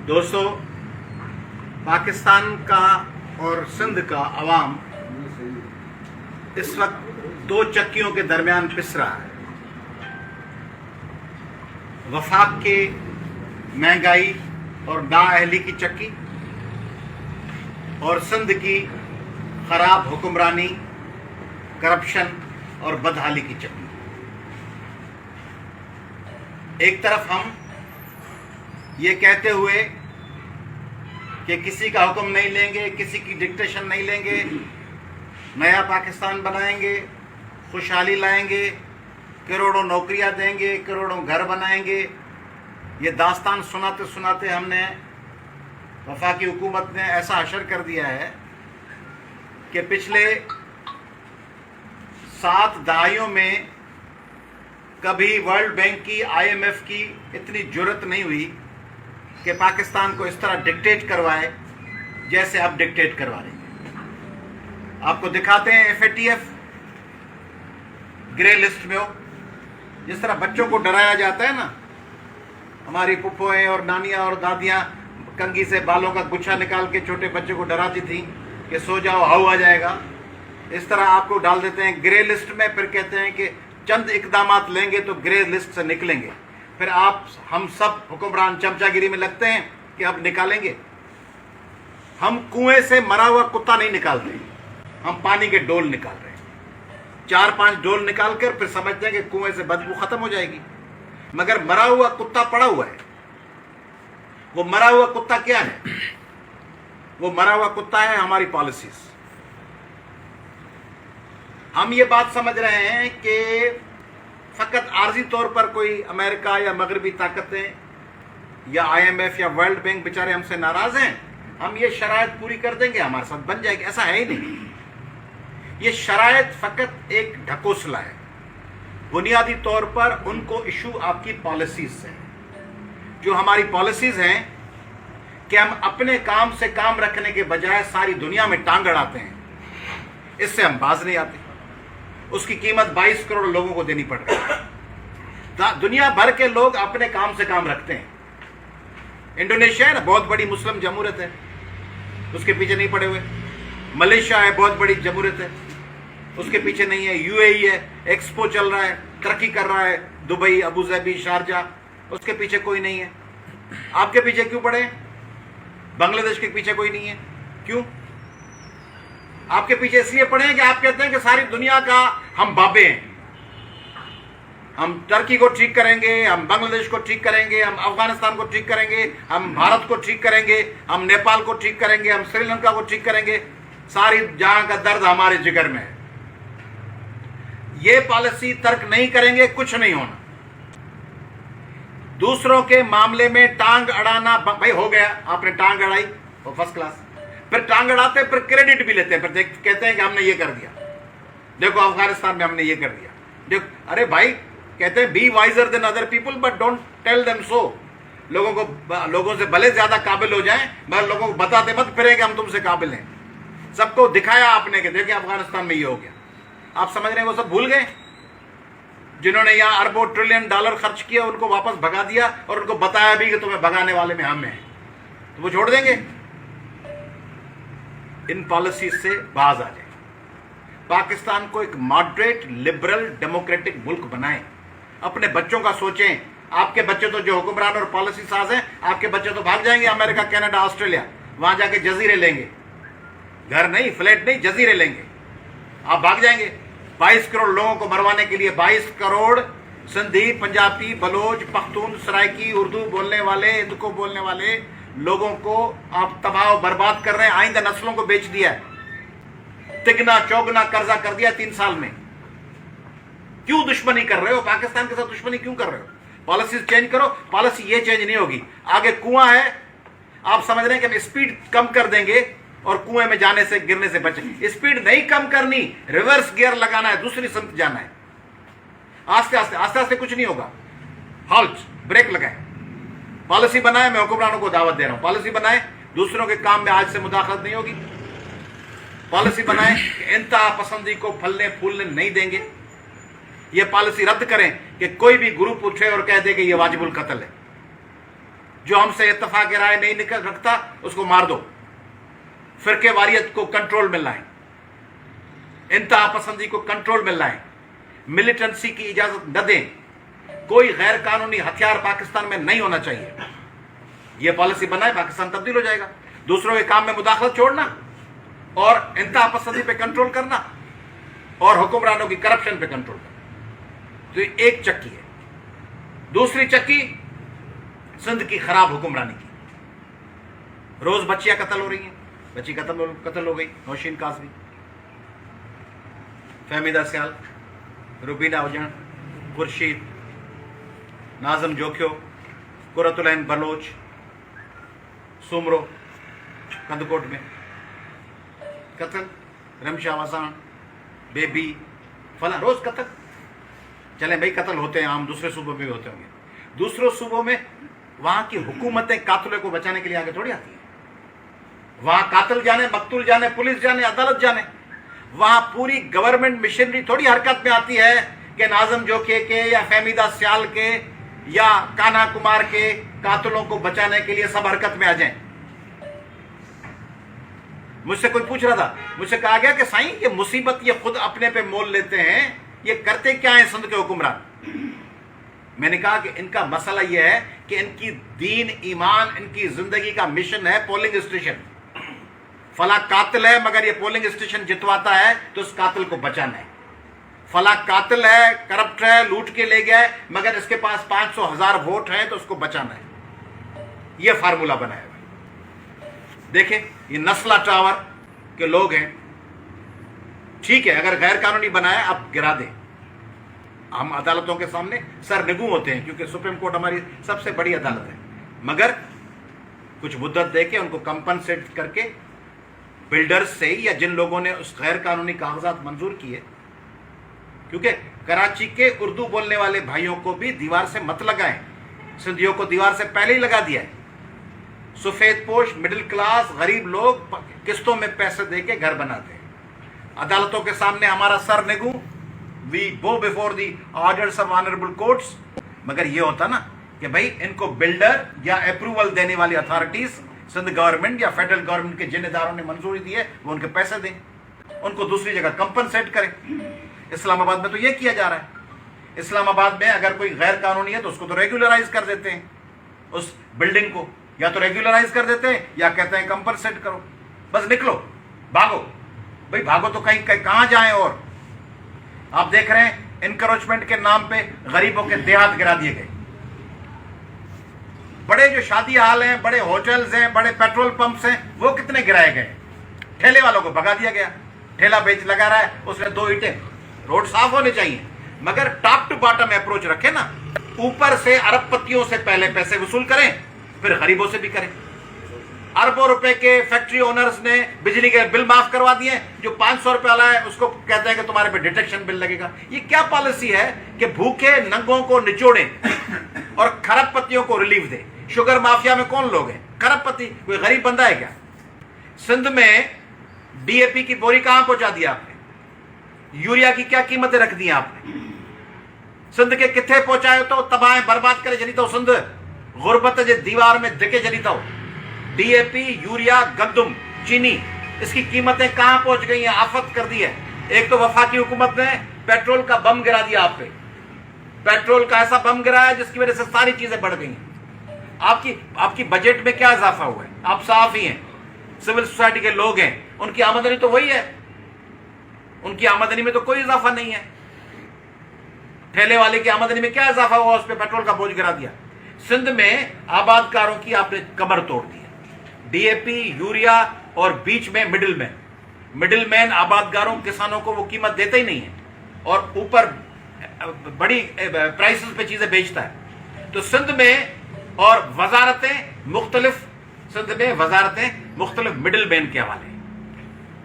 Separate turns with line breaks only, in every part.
دوستو، پاکستان کا اور سندھ کا عوام اس وقت دو چکیوں کے درمیان پس رہا ہے۔ وفاق کے مہنگائی اور نااہلی کی چکی اور سندھ کی خراب حکمرانی، کرپشن اور بدحالی کی چکی۔ ایک طرف ہم یہ کہتے ہوئے کہ کسی کا حکم نہیں لیں گے، کسی کی ڈکٹیشن نہیں لیں گے، نیا پاکستان بنائیں گے، خوشحالی لائیں گے، کروڑوں نوکریاں دیں گے، کروڑوں گھر بنائیں گے، یہ داستان سناتے سناتے ہم نے وفاقی حکومت نے ایسا حشر کر دیا ہے کہ پچھلے 7 دہائیوں میں کبھی ورلڈ بینک کی، IMF کی اتنی جرأت نہیں ہوئی کہ پاکستان کو اس طرح ڈکٹیٹ کروائے جیسے اب ڈکٹیٹ کروا رہی ہے۔ آپ کو دکھاتے ہیں FATF گرے لسٹ میں ہو، جس طرح بچوں کو ڈرایا جاتا ہے نا، ہماری پھپھویں اور نانیاں اور دادیاں کنگھی سے بالوں کا گچھا نکال کے چھوٹے بچے کو ڈراتی تھیں کہ سو جاؤ ہاؤ آ جائے گا، اس طرح آپ کو ڈال دیتے ہیں گرے لسٹ میں، پھر کہتے ہیں کہ چند اقدامات لیں گے تو گرے لسٹ سے نکلیں گے، پھر ہم سب حکمران چمچا گیری میں لگتے ہیں کہ اب نکالیں گے۔ ہم کنویں سے مرا ہوا کتا نہیں نکالتے، ہم پانی کے ڈول نکال رہے ہیں۔ 4-5 ڈول نکال کر پھر سمجھتے ہیں کہ کنویں سے بدبو ختم ہو جائے گی، مگر مرا ہوا کتا پڑا ہوا ہے۔ وہ مرا ہوا کتا کیا ہے؟ وہ مرا ہوا کتا ہے ہماری پالیسیز۔ ہم یہ بات سمجھ رہے ہیں کہ فقط عارضی طور پر کوئی امریکہ یا مغربی طاقتیں یا IMF یا ورلڈ بینک بیچارے ہم سے ناراض ہیں، ہم یہ شرائط پوری کر دیں گے، ہمارے ساتھ بن جائے گی۔ ایسا ہے ہی نہیں۔ یہ شرائط فقط ایک ڈھکوسلا ہے۔ بنیادی طور پر ان کو ایشو آپ کی پالیسیز سے، جو ہماری پالیسیز ہیں کہ ہم اپنے کام سے کام رکھنے کے بجائے ساری دنیا میں ٹانگ اڑاتے ہیں، اس سے ہم باز نہیں آتے۔ اس کی قیمت 22 کروڑ لوگوں کو دینی پڑ رہی ہے۔ دنیا بھر کے لوگ اپنے کام سے کام رکھتے ہیں۔ انڈونیشیا ہے نا، بہت بڑی مسلم جمہوریت ہے، اس کے پیچھے نہیں پڑے ہوئے۔ ملیشیا ہے، بہت بڑی جمہوریت ہے، اس کے پیچھے نہیں ہے۔ UAE ہے، ایکسپو چل رہا ہے، ترقی کر رہا ہے، دبئی، ابوظہبی، شارجہ، اس کے پیچھے کوئی نہیں ہے۔ آپ کے پیچھے کیوں پڑے؟ بنگلہ دیش کے پیچھے کوئی نہیں ہے، کیوں؟ آپ کے پیچھے اس لیے پڑے ہیں کہ آپ کہتے ہیں کہ ساری دنیا کا ہم بابے ہیں، ہم ترکی کو ٹھیک کریں گے، ہم بنگلہ دیش کو ٹھیک کریں گے، ہم افغانستان کو ٹھیک کریں گے، ہم بھارت کو ٹھیک کریں گے، ہم نیپال کو ٹھیک کریں گے، ہم سری لنکا کو ٹھیک کریں گے، ساری جہاں کا درد ہمارے جگر میں ہے۔ یہ پالیسی ترک نہیں کریں گے، کچھ نہیں ہونا۔ دوسروں کے معاملے میں ٹانگ اڑانا، بھائی ہو گیا، آپ نے ٹانگ اڑائی، وہ فرسٹ کلاس، پھر ٹانگ اڑاتے ہیں، پھر کریڈٹ بھی لیتے ہیں، پھر کہتے ہیں کہ ہم نے یہ کر دیا، دیکھو افغانستان میں ہم نے یہ کر دیا، دیکھو۔ ارے بھائی، کہتے ہیں be wiser than other people but don't tell them so. لوگوں سے بھلے زیادہ قابل ہو جائیں، مگر لوگوں کو بتاتے مت پھریں کہ ہم تم سے قابل ہیں۔ سب کو دکھایا آپ نے کہ دیکھیں افغانستان میں یہ ہو گیا۔ آپ سمجھ رہے ہیں وہ سب بھول گئے؟ جنہوں نے یہاں اربوں ٹریلین ڈالر خرچ کیا، ان کو واپس بھگا دیا اور ان کو بتایا بھی کہ تمہیں بھگانے والے میں ہم ہیں، تو وہ چھوڑ دیں گے؟ ان پالیسیز سے باز آ جائیں۔ پاکستان کو ایک ماڈریٹ، لبرل، ڈیموکریٹک ملک بنائیں۔ اپنے بچوں کا سوچیں۔ آپ کے بچے تو جو حکمران اور پالیسی ساز ہیں، آپ کے بچے تو بھاگ جائیں گے امریکہ، کینیڈا، آسٹریلیا، وہاں جا کے جزیرے لیں گے، گھر نہیں، فلیٹ نہیں، جزیرے لیں گے۔ آپ بھاگ جائیں گے۔ 22 کروڑ لوگوں کو مروانے کے لیے 22 کروڑ سندھی، پنجابی، بلوچ، پختون، سرائکی، اردو بولنے والے، ہندکو بولنے والے لوگوں کو آپ تباہ و برباد کر رہے ہیں۔ آئندہ نسلوں کو بیچ دیا ہے، تگنا چوگنا قرضہ کر دیا 3 سال میں۔ کیوں دشمنی کر رہے ہو؟ پاکستان کے ساتھ دشمنی کیوں کر رہے ہو؟ پالیسیز چینج کرو۔ پالیسی یہ چینج نہیں ہوگی۔ آگے کنواں ہے، آپ سمجھ رہے ہیں کہ ہم اسپیڈ کم کر دیں گے اور کنویں میں جانے سے، گرنے سے بچیں۔ اسپیڈ نہیں کم کرنی، ریورس گیئر لگانا ہے، دوسری سمت جانا ہے۔ آستے آستے آستے آستے کچھ نہیں ہوگا۔ ہالٹ، بریک لگائیں۔ پالیسی بنائے، میں حکمرانوں کو دعوت دے رہا ہوں، پالیسی بنائے، دوسروں کے کام میں آج سے مداخلت نہیں ہوگی۔ پالیسی بنائیں کہ انتہا پسندی کو پھلنے پھولنے نہیں دیں گے۔ یہ پالیسی رد کریں کہ کوئی بھی گروپ اٹھے اور کہہ دے کہ یہ واجب القتل ہے۔ جو ہم سے اتفاق رائے نہیں نکل رکھتا اس کو مار دو. فرقے واریت کو کنٹرول میں لائیں, انتہا پسندی کو کنٹرول میں لائیں, ملیٹنسی کی اجازت نہ دیں. کوئی غیر قانونی ہتھیار پاکستان میں نہیں ہونا چاہیے. یہ پالیسی بنائے, پاکستان تبدیل ہو جائے گا. دوسروں کے کام میں مداخلت چھوڑنا اور انتہا پسندی پہ کنٹرول کرنا اور حکمرانوں کی کرپشن پہ کنٹرول کرنا. تو یہ ایک چکی ہے. دوسری چکی سندھ کی خراب حکمرانی کی. روز بچیاں قتل ہو رہی ہیں. بچی قتل ہو گئی, نوشین قاسمی, فہمیدہ سیال, روبینہ اجن, خورشید, ناظم جوکھیو, قرۃ العین بلوچ, سومرو کندکوٹ میں قتل, رمشا وسان, بیبی, فلاں روز قتل. چلیں بھائی قتل ہوتے ہیں, عام دوسرے صوبوں میں بھی ہوتے ہوں گے. دوسرے صوبوں میں وہاں کی حکومتیں قاتلوں کو بچانے کے لیے آگے تھوڑی آتی ہیں. وہاں قاتل جانے, مقتول جانے, پولیس جانے, عدالت جانے. وہاں پوری گورنمنٹ مشنری تھوڑی حرکت میں آتی ہے کہ ناظم جوکھے کے یا فہمیدہ سیال کے یا کانا کمار کے قاتلوں کو بچانے کے لیے سب حرکت میں آ جائیں. مجھ سے کوئی پوچھ رہا تھا, مجھ سے کہا گیا کہ سائیں یہ مصیبت یہ خود اپنے پہ مول لیتے ہیں, یہ کرتے کیا ہیں سندھ کے حکمران؟ میں نے کہا کہ ان کا مسئلہ یہ ہے کہ ان کی دین, ایمان, ان کی زندگی کا مشن ہے پولنگ اسٹیشن. فلاں قاتل ہے مگر یہ پولنگ اسٹیشن جتواتا ہے تو اس قاتل کو بچانا ہے. فلاں قاتل ہے, کرپٹ ہے, لوٹ کے لے گیا ہے مگر اس کے پاس 500,000 ووٹ ہیں تو اس کو بچانا ہے. یہ فارمولہ بنایا ہے. دیکھیں یہ نسلہ ٹاور کے لوگ ہیں. ٹھیک ہے اگر غیر قانونی بنایا اب گرا دیں. ہم عدالتوں کے سامنے سر نگوں ہوتے ہیں کیونکہ سپریم کورٹ ہماری سب سے بڑی عدالت ہے, مگر کچھ مدت دے کے ان کو کمپنسیٹ کر کے بلڈرز سے یا جن لوگوں نے اس غیر قانونی کاغذات منظور کیے, کیونکہ کراچی کے اردو بولنے والے بھائیوں کو بھی دیوار سے مت لگائیں. سندھیوں کو دیوار سے پہلے ہی لگا دیا ہے. سفید پوش, مڈل کلاس, غریب لوگ قسطوں میں پیسے دے کے گھر بناتے ہیں. عدالتوں کے سامنے ہمارا سر نگوں, we go before the orders of honourable courts. مگر یہ ہوتا نا کہ بھائی ان کو بلڈر یا اپروول دینے والی اتھارٹیز, سندھ گورنمنٹ یا فیڈرل گورنمنٹ کے جن اداروں نے منظوری دی ہے وہ ان کے پیسے دیں, ان کو دوسری جگہ کمپنسیٹ کریں. اسلام آباد میں تو یہ کیا جا رہا ہے. اسلام آباد میں اگر کوئی غیر قانونی ہے تو اس کو تو ریگولرائز کر دیتے ہیں. اس بلڈنگ کو یا تو ریگولرائز کر دیتے ہیں یا کہتے ہیں کمپنسیٹ کرو. بس نکلو, بھاگو. بھائی بھاگو تو کہیں کہاں جائیں. اور آپ دیکھ رہے ہیں انکروچمنٹ کے نام پہ غریبوں کے دیہات گرا دیے گئے. بڑے جو شادی ہال ہیں, بڑے ہوٹلز ہیں, بڑے پیٹرول پمپس ہیں, وہ کتنے گرائے گئے. ٹھیلے والوں کو بھگا دیا گیا. ٹھیلا بیچ لگا رہا ہے, اس نے 2 اینٹیں. روڈ صاف ہونے چاہیے مگر ٹاپ ٹو باٹم اپروچ رکھے نا. اوپر سے ارب پتیوں سے پہلے پیسے وصول کریں, پھر غریبوں سے بھی کریں. اربوں روپے کے فیکٹری اونرز نے بجلی کے بل معاف کروا دیے. جو 500 روپے والا ہے اس کو کہتے ہیں کہ تمہارے پہ ڈیٹیکشن بل لگے گا. یہ کیا پالیسی ہے کہ بھوکے ننگوں کو نچوڑیں اور کھرب پتیوں کو ریلیف دیں. شوگر مافیا میں کون لوگ ہیں؟ کھرب پتی. کوئی غریب بندہ ہے کیا؟ سندھ میں ڈی اے پی کی بوری کہاں پہنچا دیا آپ نے؟ یوریا کی کیا قیمتیں رکھ دی آپ نے؟ سندھ کے کتنے پہنچائے تو تباہ برباد کرے جلیتا ہو. سندھ غربت جے دیوار میں دھکے جلیتا ہو. ڈی اے پی, یوریا, گندم, چینی, اس کی قیمتیں کہاں پہنچ گئی ہیں؟ آفت کر دی ہے. ایک تو وفاقی حکومت نے پیٹرول کا بم گرا دیا آپ پہ. پیٹرول کا ایسا بم گرایا جس کی وجہ سے ساری چیزیں بڑھ گئی ہیں. آپ کی بجٹ میں کیا اضافہ ہوا ہے؟ آپ صاف ہی ہیں, سول سوسائٹی کے لوگ ہیں, ان کی آمدنی تو وہی ہے. ان کی آمدنی میں تو کوئی اضافہ نہیں ہے. ٹھیلے والے کی آمدنی میں کیا اضافہ ہوا؟ اس پہ پیٹرول کا بوجھ گرا دیا. سندھ میں آباد کاروں کی آپ نے کمر توڑ دی. ڈی اے پی, یوریا اور بیچ میں مڈل مین آباد کاروں, کسانوں کو وہ قیمت دیتا ہی نہیں ہے اور اوپر بڑی پرائسز پہ چیزیں بیچتا ہے. تو سندھ میں اور وزارتیں مختلف مڈل مین کے حوالے.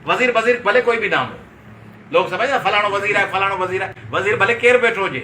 وزیر بھلے کوئی بھی نام ہو, لوگ سمجھنا فلانو وزیر ہے. وزیر بھلے کیر بیٹھو جے,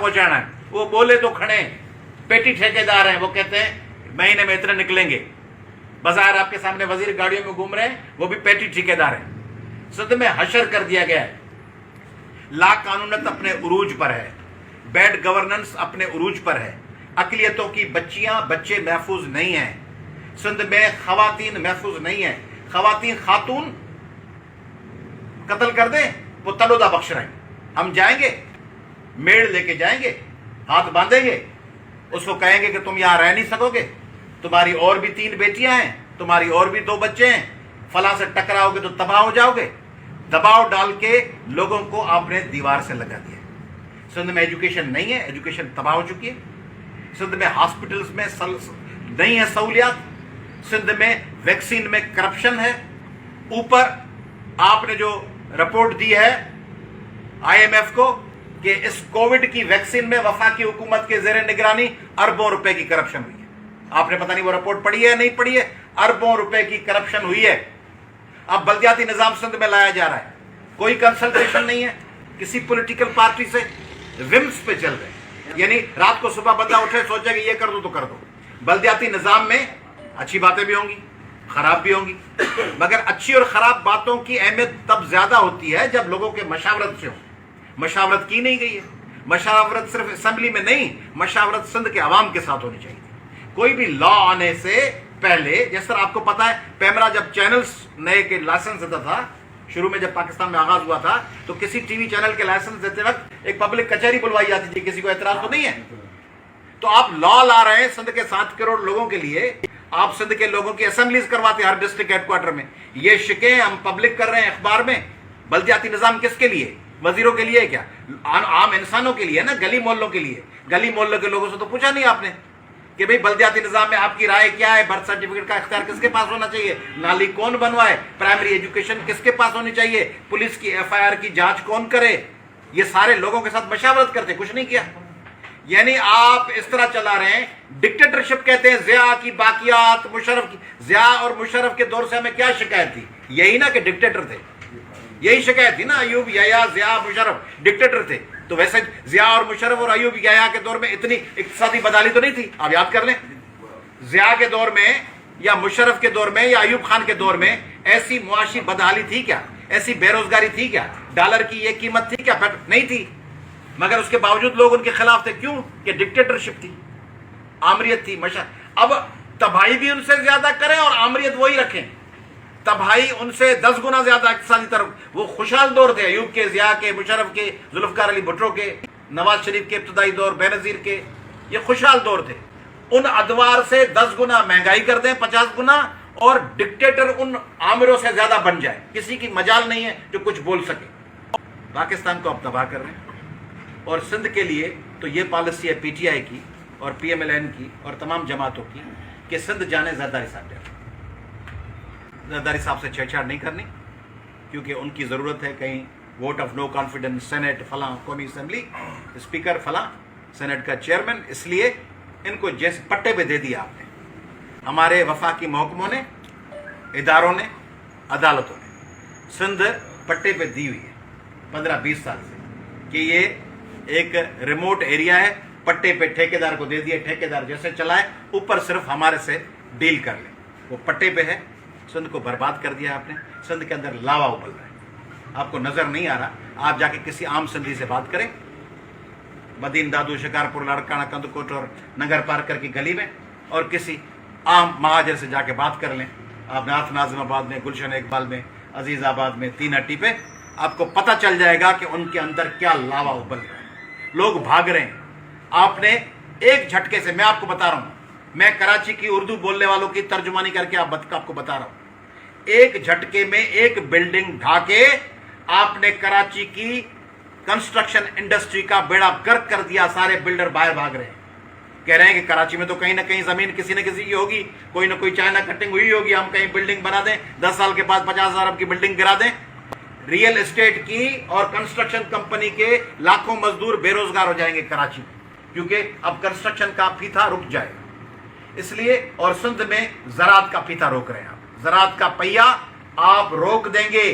پہنچانا ہے. وہ بولے تو کھڑے, پیٹی ٹھیکیدار ہیں. وہ کہتے ہیں مہینے میں اتنے نکلیں گے. بظاہر آپ کے سامنے وزیر گاڑیوں میں گھوم رہے ہیں, وہ بھی پیٹی ٹھیکیدار ہیں. سندھ میں حشر کر دیا گیا ہے. لا قانونیت اپنے عروج پر ہے. بیڈ گورننس اپنے عروج پر ہے، اقلیتوں کی بچیاں بچے محفوظ نہیں ہیں، سندھ میں خواتین محفوظ نہیں ہیں، خاتون قتل کر دیں وہ تلودہ بخش رہے ہیں، ہم جائیں گے میڑ لے کے جائیں گے، ہاتھ باندھیں گے، اس کو کہیں گے کہ تم یہاں رہ نہیں سکو گے، تمہاری اور بھی 3 بیٹیاں ہیں، تمہاری اور بھی 2 بچے ہیں، فلاں سے ٹکراؤ گے تو تباہ ہو جاؤ گے، دباؤ ڈال کے لوگوں کو آپ نے دیوار سے لگا دیا۔ سندھ میں ایجوکیشن نہیں ہے، ایجوکیشن تباہ ہو چکی ہے، سندھ میں ہاسپٹلز میں نہیں ہے سہولیات، سندھ میں ویکسین میں کرپشن ہے، اوپر آپ نے جو رپورٹ دی ہے IMF کو کہ اس کووڈ کی ویکسین میں وفاقی حکومت کے زیر نگرانی اربوں روپے کی کرپشن ہوئی ہے، آپ نے پتہ نہیں وہ رپورٹ پڑھی ہے یا نہیں پڑھی ہے، اربوں روپے کی کرپشن ہوئی ہے۔ اب بلدیاتی نظام سندھ میں لایا جا رہا ہے، کوئی کنسلٹیشن نہیں ہے کسی پولیٹیکل پارٹی سے، ومس پہ چل رہے ہیں، یعنی رات کو صبح بندہ اٹھے سوچے کہ یہ کر دو تو کر دو۔ بلدیاتی نظام میں اچھی باتیں بھی ہوں گی، خراب بھی ہوں گی، مگر اچھی اور خراب باتوں کی اہمیت تب زیادہ ہوتی ہے جب لوگوں کے مشاورت سے ہو۔ مشاورت کی نہیں گئی ہے، مشاورت صرف اسمبلی میں نہیں، مشاورت سندھ کے عوام کے ساتھ ہونی چاہیے۔ کوئی بھی لا آنے سے پہلے، جس طرح آپ کو پتا ہے پیمرا جب چینلز نئے کے لائسنس دیتا تھا، شروع میں جب پاکستان میں آغاز ہوا تھا تو کسی ٹی وی چینل کے لائسنس دیتے وقت ایک پبلک کچہری بلوائی جاتی تھی، کسی کو اعتراض تو نہیں ہے۔ تو آپ لا لا رہے ہیں سندھ کے 7 کروڑ لوگوں کے لیے، آپ سندھ کے لوگوں کی اسمبلیز کرواتے ہیں ہر ڈسٹرکٹ ہیڈ کوارٹر میں، یہ شکیں ہم پبلک کر رہے ہیں اخبار میں۔ بلدیاتی نظام کس کے لیے؟ وزیروں کے لیے کیا؟ عام انسانوں کے لیے نا، گلی محلوں کے لیے۔ گلی محلوں کے لوگوں سے تو پوچھا نہیں آپ نے کہ بھئی بلدیاتی نظام میں آپ کی رائے کیا ہے، برتھ سرٹیفکیٹ کا اختیار کس کے پاس ہونا چاہیے، نالی کون بنوائے، پرائمری ایجوکیشن کس کے پاس ہونی چاہیے، پولیس کی FIR کی جانچ کون کرے، یہ سارے لوگوں کے ساتھ مشاورت کرتے، کچھ نہیں کیا۔ یعنی آپ اس طرح چلا رہے ہیں، ڈکٹیٹرشپ کہتے ہیں، ضیاء کی باقیات، مشرف کی، ضیاء اور مشرف کے دور سے ہمیں کیا شکایت تھی؟ یہی نا کہ ڈکٹیٹر تھے، یہی شکایت تھی نا، ایوب یحییٰ ضیاء مشرف ڈکٹیٹر تھے۔ تو ویسے ضیاء اور مشرف اور ایوب یحییٰ کے دور میں اتنی اقتصادی بدحالی تو نہیں تھی، آپ یاد کر لیں۔ ضیاء کے دور میں یا مشرف کے دور میں یا ایوب خان کے دور میں ایسی معاشی بدحالی تھی کیا؟ ایسی بے روزگاری تھی کیا؟ ڈالر کی یہ قیمت تھی کیا؟ نہیں تھی، مگر اس کے باوجود لوگ ان کے خلاف تھے، کیوں؟ کہ ڈکٹیٹرشپ تھی، آمریت تھی، اب تباہی بھی ان سے زیادہ کریں اور آمریت وہی رکھیں، تباہی ان سے 10 گنا زیادہ اقتصادی طرف۔ وہ خوشحال دور تھے، ایوب کے، ضیاء کے، مشرف کے، ذوالفقار علی بھٹو کے، نواز شریف کے ابتدائی دور، بینظیر کے، یہ خوشحال دور تھے۔ ان ادوار سے 10 گنا مہنگائی کر دیں، 50 گنا، اور ڈکٹیٹر ان آمروں سے زیادہ بن جائے، کسی کی مجال نہیں ہے جو کچھ بول سکے۔ پاکستان کو اب تباہ کر رہے ہیں، اور سندھ کے لیے تو یہ پالیسی ہے PTI کی اور PMLN کی اور تمام جماعتوں کی کہ سندھ جانے زرداری صاحب جائے۔ زرداری صاحب سے چھیڑ چھاڑ نہیں کرنی، کیونکہ ان کی ضرورت ہے، کہیں vote of no confidence, senate فلاں، قومی اسمبلی اسپیکر فلاں، سینٹ کا چیئرمین، اس لیے ان کو جیسے پٹے پہ دے دیا آپ نے۔ ہمارے وفاقی محکموں نے، اداروں نے، عدالتوں نے سندھ پٹے پہ دی ہوئی ہے 15-20 سال سے کہ یہ ایک ریموٹ ایریا ہے، پٹے پہ ٹھیکیدار کو دے دیا، ٹھیکیدار جیسے چلائے، اوپر صرف ہمارے سے ڈیل کر لیں، وہ پٹے پہ ہے۔ سندھ کو برباد کر دیا آپ نے، سندھ کے اندر لاوا ابل رہا ہے، آپ کو نظر نہیں آ رہا۔ آپ جا کے کسی عام سندھی سے بات کریں، بدین دادو، شکارپور، لاڑکانہ، کندکوٹ اور نگر پارکر کی گلی میں، اور کسی عام مہاجر سے جا کے بات کر لیں، آپ نارتھ ناظم آباد میں، گلشن اقبال میں، عزیز آباد میں، 3 ہٹی پہ، آپ کو پتہ چل جائے گا کہ ان کے اندر کیا لاوا ابل رہا ہے۔ لوگ بھاگ رہے ہیں۔ آپ نے ایک جھٹکے سے، میں آپ کو بتا رہا ہوں، میں کراچی کی اردو بولنے والوں کی ترجمانی کر کے آپ کو بتا رہا ہوں، ایک جھٹکے میں ایک بلڈنگ ڈھا کے آپ نے کراچی کی کنسٹرکشن انڈسٹری کا بیڑا گرک کر دیا۔ سارے بلڈر باہر بھاگ رہے ہیں، کہہ رہے ہیں کہ کراچی میں تو کہیں نہ کہیں زمین کسی نہ کسی کی ہوگی، کوئی نہ کوئی چائنا کٹنگ ہوئی ہوگی، ہم کہیں بلڈنگ بنا دیں، 10 سال کے بعد 50,000 ارب کی بلڈنگ گرا دیں۔ ریئل اسٹیٹ کی اور کنسٹرکشن کمپنی کے لاکھوں مزدور بے روزگار ہو جائیں گے کراچی میں، کیونکہ اب کنسٹرکشن کا پھیتھا رک جائے گا اس لیے۔ اور سندھ میں زراعت کا پھیتھا روک رہے ہیں آپ، زراعت کا پہیا آپ روک دیں گے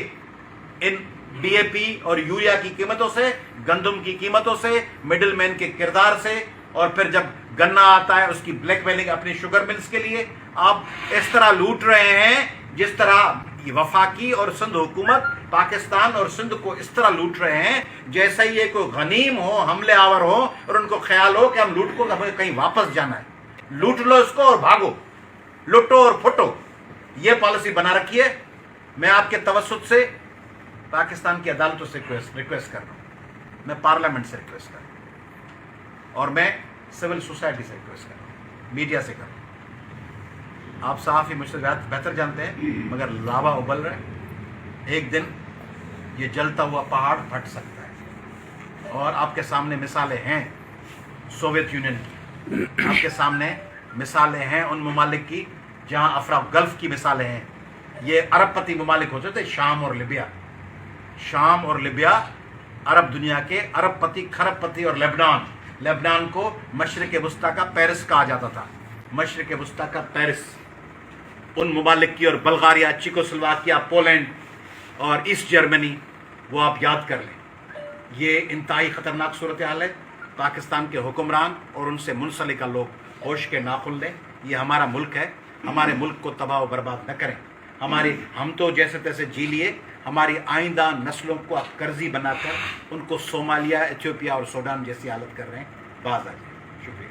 ان DAP اور یوریا کی قیمتوں سے، گندم کی قیمتوں سے، مڈل مین کے کردار سے، اور پھر جب گنا آتا ہے اس کی بلیک میلنگ اپنی شوگر ملز کے لیے۔ آپ اس طرح لوٹ رہے ہیں جس طرح وفاقی اور سندھ حکومت پاکستان اور سندھ کو اس طرح لوٹ رہے ہیں جیسا یہ کوئی غنیم ہو، حملے آور ہو، اور ان کو خیال ہو کہ ہم لوٹ کو ہمیں کہیں واپس جانا ہے، لوٹ لو اس کو اور بھاگو، لوٹو اور پھٹو، یہ پالیسی بنا رکھی ہے۔ میں آپ کے توسط سے پاکستان کی عدالتوں سے ریکویسٹ کر رہا ہوں، میں پارلیمنٹ سے ریکویسٹ کر رہا ہوں، اور میں سول سوسائٹی سے ریکویسٹ کر رہا ہوں، میڈیا سے کر رہا ہوں۔ آپ صحافی مجھ سے بہتر جانتے ہیں، مگر لاوا ابل رہا ہے، ایک دن یہ جلتا ہوا پہاڑ پھٹ سکتا ہے، اور آپ کے سامنے مثالیں ہیں سوویت یونین کی، آپ کے سامنے مثالیں ہیں ان ممالک کی جہاں افراف گلف کی مثالیں ہیں۔ یہ عرب پتی ممالک ہوتے تھے، شام اور لیبیا، شام اور لیبیا عرب دنیا کے عرب پتی، کھرب پتی، اور لیبنان کو مشرق وسطیٰ کا پیرس کہا جاتا تھا، مشرق وسطیٰ کا پیرس ان ممالک کی، اور بلغاریہ، چیکوسلواکیہ، پولینڈ اور ایسٹ جرمنی، وہ آپ یاد کر لیں۔ یہ انتہائی خطرناک صورتحال ہے۔ پاکستان کے حکمران اور ان سے منسلکہ لوگ ہوش کے ناخن لیں، یہ ہمارا ملک ہے، ہمارے ملک کو تباہ و برباد نہ کریں۔ ہم تو جیسے تیسے جی لیے، ہماری آئندہ نسلوں کو آپ قرضی بنا کر ان کو صومالیہ، ایتھوپیا اور سوڈان جیسی حالت کر رہے ہیں، باز آ جائیں۔ شکریہ۔